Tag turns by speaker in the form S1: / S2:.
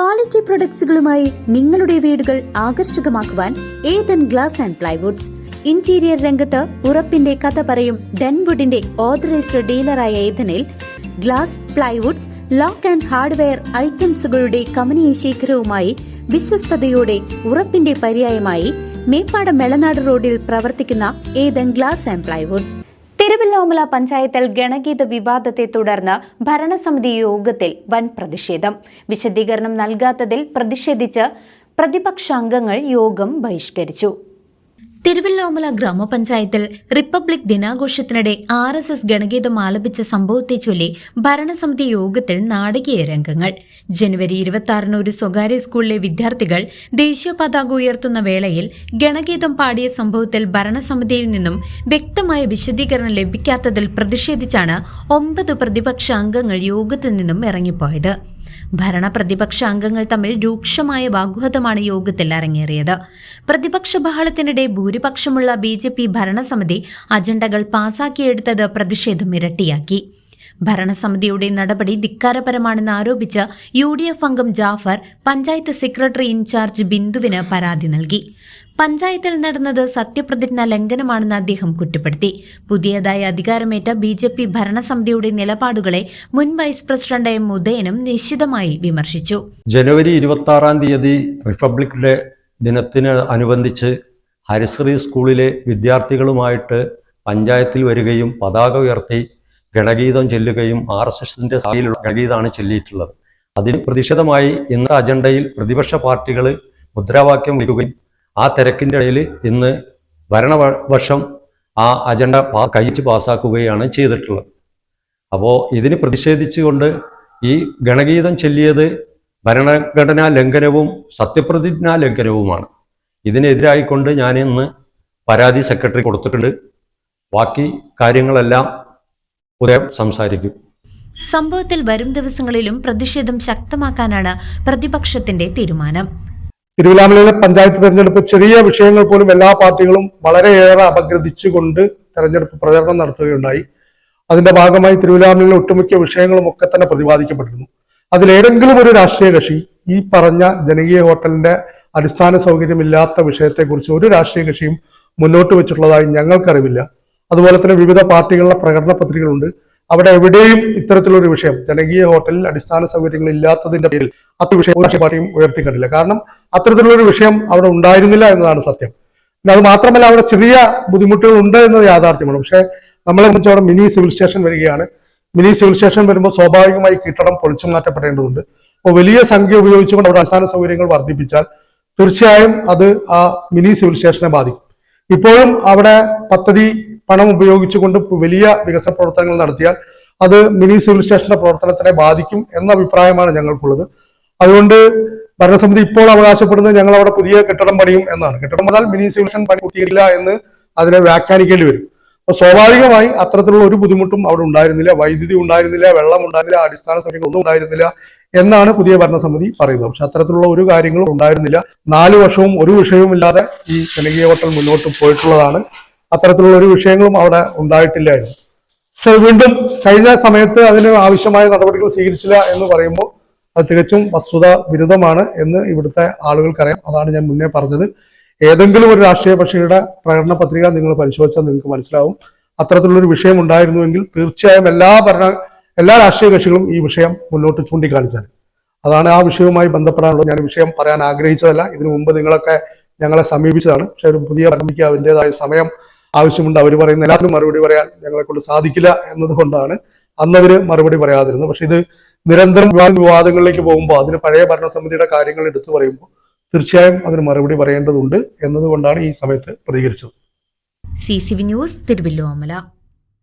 S1: Quality പ്രൊഡക്ട്സുകളുമായി നിങ്ങളുടെ വീടുകൾ ആകർഷകമാക്കുവാൻ Ethan glass and plywoods. Interior രംഗത്ത് ഉറപ്പിന്റെ കഥ പറയും ഡെൻവുഡിന്റെ ഓതറൈസ്ഡ് ഡീലറായ ഏതനിൽ glass, plywoods, lock and hardware ഐറ്റംസുകളുടെ കമനീയ ശേഖരവുമായി വിശ്വസ്തയോടെ ഉറപ്പിന്റെ പര്യായമായി മേപ്പാടം മെളനാട് റോഡിൽ പ്രവർത്തിക്കുന്ന Ethan glass and plywoods. Thiruvallomala പഞ്ചായത്തിൽ ഗണഗീത വിവാദത്തെ തുടർന്ന് ഭരണസമിതി യോഗത്തിൽ വൻ പ്രതിഷേധം. വിശദീകരണം നൽകാത്തതിൽ പ്രതിഷേധിച്ച് പ്രതിപക്ഷാംഗങ്ങൾ യോഗം ബഹിഷ്കരിച്ചു. തിരുവല്ലോമല ഗ്രാമപഞ്ചായത്തിൽ റിപ്പബ്ലിക് ദിനാഘോഷത്തിനിടെ RSS ഗണഗീതം ആലപിച്ച സംഭവത്തെ ചൊല്ലി ഭരണസമിതി യോഗത്തിൽ നാടകീയ രംഗങ്ങൾ. ജനുവരി 26 ഒരു സ്വകാര്യ സ്കൂളിലെ വിദ്യാർത്ഥികൾ ദേശീയ പതാക ഉയർത്തുന്ന വേളയിൽ ഗണഗീതം പാടിയ സംഭവത്തിൽ ഭരണസമിതിയിൽ നിന്നും വ്യക്തമായ വിശദീകരണം ലഭിക്കാത്തതിൽ പ്രതിഷേധിച്ചാണ് 9 പ്രതിപക്ഷ അംഗങ്ങൾ യോഗത്തിൽ നിന്നും ഇറങ്ങിപ്പോയത്. ഭരണ പ്രതിപക്ഷ അംഗങ്ങൾ തമ്മിൽ രൂക്ഷമായ വാഗ്വാദമാണ് യോഗത്തിൽ അരങ്ങേറിയത്. പ്രതിപക്ഷ ബഹളത്തിനിടെ ഭൂരിപക്ഷമുള്ള BJP ഭരണസമിതി അജണ്ടകൾ പാസാക്കിയെടുത്തത് പ്രതിഷേധം ഇരട്ടിയാക്കി. ഭരണസമിതിയുടെ നടപടി ധിക്കാരപരമാണെന്ന് ആരോപിച്ച് UDF അംഗം ജാഫർ പഞ്ചായത്ത് സെക്രട്ടറി ഇൻചാർജ് ബിന്ദുവിന് പരാതി നൽകി. പഞ്ചായത്തിൽ നടന്നത് സത്യപ്രതിജ്ഞാ ലംഘനമാണെന്ന് അദ്ദേഹം കുറ്റപ്പെടുത്തി. പുതിയതായി അധികാരമേറ്റ BJP ഭരണസമിതിയുടെ നിലപാടുകളെ മുൻ വൈസ് പ്രസിഡന്റ് M. ഉദയനും നിശ്ചിതമായി വിമർശിച്ചു.
S2: ജനുവരി 26 റിപ്പബ്ലിക് ഡേ ദിനത്തിന് അനുബന്ധിച്ച് ഹരിശ്രീ സ്കൂളിലെ വിദ്യാർത്ഥികളുമായിട്ട് പഞ്ചായത്തിൽ വരികയും പതാക ഉയർത്തി ഗണഗീതം ചൊല്ലുകയും RSSന്റെ സായിലുള്ള ഗണഗീതമാണ് ചൊല്ലിയിട്ടുള്ളത്. അതിന് പ്രതിഷേധമായി ഇന്നത്തെ അജണ്ടയിൽ പ്രതിപക്ഷ പാർട്ടികൾ മുദ്രാവാക്യം വിളിക്കുകയും ആ തിരക്കിൻ്റെ ഇടയിൽ ഇന്ന് ഭരണപക്ഷം ആ അജണ്ട കഴിച്ച് പാസ്സാക്കുകയാണ് ചെയ്തിട്ടുള്ളത്. അപ്പോൾ ഇതിന് പ്രതിഷേധിച്ചുകൊണ്ട് ഈ ഗണഗീതം ചൊല്ലിയത് ഭരണഘടനാ ലംഘനവും സത്യപ്രതിജ്ഞാ ലംഘനവുമാണ്. ഇതിനെതിരായിക്കൊണ്ട് ഞാൻ ഇന്ന് പരാതി സെക്രട്ടറി കൊടുത്തിട്ടുണ്ട്. ബാക്കി കാര്യങ്ങളെല്ലാം ഉദയം സംസാരിക്കും.
S1: സംഭവത്തിൽ വരും ദിവസങ്ങളിലും പ്രതിഷേധം ശക്തമാക്കാനാണ് പ്രതിപക്ഷത്തിന്റെ തീരുമാനം.
S3: തിരുവില്ലാമലയിലെ പഞ്ചായത്ത് തെരഞ്ഞെടുപ്പ് ചെറിയ വിഷയങ്ങൾ പോലും എല്ലാ പാർട്ടികളും വളരെയേറെ അപഗ്രഥിച്ചുകൊണ്ട് തെരഞ്ഞെടുപ്പ് പ്രചരണം നടത്തുകയുണ്ടായി. അതിന്റെ ഭാഗമായി തിരുവില്ലാമലയിലെ ഒട്ടുമിക്ക വിഷയങ്ങളും ഒക്കെ തന്നെ പ്രതിപാദിക്കപ്പെട്ടിരുന്നു. അതിലേതെങ്കിലും ഒരു രാഷ്ട്രീയ കക്ഷി ഈ പറഞ്ഞ ജനകീയ ഹോട്ടലിന്റെ അടിസ്ഥാന സൗകര്യമില്ലാത്ത വിഷയത്തെക്കുറിച്ച് ഒരു രാഷ്ട്രീയ കക്ഷിയും മുന്നോട്ട് വെച്ചിട്ടുള്ളതായി ഞങ്ങൾക്കറിവില്ല. അതുപോലെ തന്നെ വിവിധ പാർട്ടികളുടെ പ്രകടന പത്രികകളുണ്ട്. അവിടെ എവിടെയും ഇത്തരത്തിലൊരു വിഷയം ജനകീയ ഹോട്ടലിൽ അടിസ്ഥാന സൗകര്യങ്ങൾ ഇല്ലാത്തതിന്റെ പേരിൽ വിഷയം പാർട്ടിയും ഉയർത്തിക്കണ്ടില്ല. കാരണം അത്തരത്തിലുള്ളൊരു വിഷയം അവിടെ ഉണ്ടായിരുന്നില്ല എന്നതാണ് സത്യം. പിന്നെ അത് മാത്രമല്ല, അവിടെ ചെറിയ ബുദ്ധിമുട്ടുകൾ ഉണ്ട് എന്നത് യാഥാർത്ഥ്യമാണ്. പക്ഷേ നമ്മളെ സംബന്ധിച്ച് അവിടെ മിനി സിവിൽ സ്റ്റേഷൻ വരികയാണ്. മിനി സിവിൽ സ്റ്റേഷൻ വരുമ്പോൾ സ്വാഭാവികമായി കെട്ടിടം പൊളിച്ചു മാറ്റപ്പെടേണ്ടതുണ്ട്. അപ്പോൾ വലിയ സംഖ്യ ഉപയോഗിച്ചുകൊണ്ട് അവിടെ അടിസ്ഥാന സൗകര്യങ്ങൾ വർദ്ധിപ്പിച്ചാൽ തീർച്ചയായും അത് ആ മിനി സിവിൽ സ്റ്റേഷനെ ബാധിക്കും. ഇപ്പോഴും അവിടെ പദ്ധതി പണം ഉപയോഗിച്ചുകൊണ്ട് വലിയ വികസന പ്രവർത്തനങ്ങൾ നടത്തിയാൽ അത് മിനി സിവിൽ സ്റ്റേഷന്റെ പ്രവർത്തനത്തിനെ ബാധിക്കും എന്ന അഭിപ്രായമാണ് ഞങ്ങൾക്കുള്ളത്. അതുകൊണ്ട് ഭരണസമിതി ഇപ്പോൾ അവകാശപ്പെടുന്നത് ഞങ്ങൾ അവിടെ പുതിയ കെട്ടിടം പണിയും എന്നാണ്. കെട്ടിടം വന്നാൽ മിനി സിവിൽ സ്റ്റേഷൻ പണി പൂർത്തീകരിക്കില്ല എന്ന് അതിനെ വ്യാഖ്യാനിക്കേണ്ടി വരും. അപ്പോൾ സ്വാഭാവികമായി അത്തരത്തിലുള്ള ഒരു ബുദ്ധിമുട്ടും അവിടെ ഉണ്ടായിരുന്നില്ല. വൈദ്യുതി ഉണ്ടായിരുന്നില്ല, വെള്ളം ഉണ്ടായിരുന്നില്ല, അടിസ്ഥാന സൗകര്യങ്ങൾ ഒന്നും ഉണ്ടായിരുന്നില്ല എന്നാണ് പുതിയ ഭരണസമിതി പറയുന്നത്. പക്ഷെ അത്തരത്തിലുള്ള ഒരു കാര്യങ്ങളും ഉണ്ടായിരുന്നില്ല. 4 വർഷവും ഒരു വിഷയവുമില്ലാതെ ഈ ജനകീയ ഹോട്ടൽ മുന്നോട്ട് പോയിട്ടുള്ളതാണ്. അത്തരത്തിലുള്ള ഒരു വിഷയങ്ങളും അവിടെ ഉണ്ടായിട്ടില്ലായിരുന്നു. പക്ഷെ വീണ്ടും കഴിഞ്ഞ സമയത്ത് അതിന് ആവശ്യമായ നടപടികൾ സ്വീകരിച്ചില്ല എന്ന് പറയുമ്പോൾ അത് തികച്ചും വസ്തുത വിരുദ്ധമാണ് എന്ന് ഇവിടുത്തെ ആളുകൾക്കറിയാം. അതാണ് ഞാൻ മുന്നേ പറഞ്ഞത്. ഏതെങ്കിലും ഒരു രാഷ്ട്രീയ കക്ഷിയുടെ പ്രകടന പത്രിക നിങ്ങൾ പരിശോധിച്ചാൽ നിങ്ങൾക്ക് മനസ്സിലാവും. അത്തരത്തിലുള്ളൊരു വിഷയം ഉണ്ടായിരുന്നുവെങ്കിൽ തീർച്ചയായും എല്ലാ രാഷ്ട്രീയ കക്ഷികളും ഈ വിഷയം മുന്നോട്ട് ചൂണ്ടിക്കാണിച്ചാൽ. അതാണ് ആ വിഷയവുമായി ബന്ധപ്പെടാനുള്ളത്. ഞാൻ വിഷയം പറയാൻ ആഗ്രഹിച്ചതല്ല. ഇതിനു മുമ്പ് നിങ്ങളൊക്കെ ഞങ്ങളെ സമീപിച്ചതാണ്. പക്ഷെ ഒരു പുതിയ ഭരണമിക്ക് അതിൻ്റെതായ സമയം ആവശ്യമുണ്ട്. അവർ പറയുന്ന എല്ലാത്തിനും മറുപടി പറയാൻ ഞങ്ങളെ കൊണ്ട് സാധിക്കില്ല എന്നതുകൊണ്ടാണ് അന്നതിന് മറുപടി പറയാതിരുന്നത്. പക്ഷെ ഇത് നിരന്തരം വിവാദങ്ങളിലേക്ക് പോകുമ്പോൾ അതിന് പഴയ ഭരണസമിതിയുടെ കാര്യങ്ങൾ എടുത്തു പറയുമ്പോൾ തീർച്ചയായും അതിന് മറുപടി പറയേണ്ടതുണ്ട് എന്നതുകൊണ്ടാണ് ഈ സമയത്ത് പ്രതികരിച്ചത്.
S1: CCV news, Thiruvilwamala.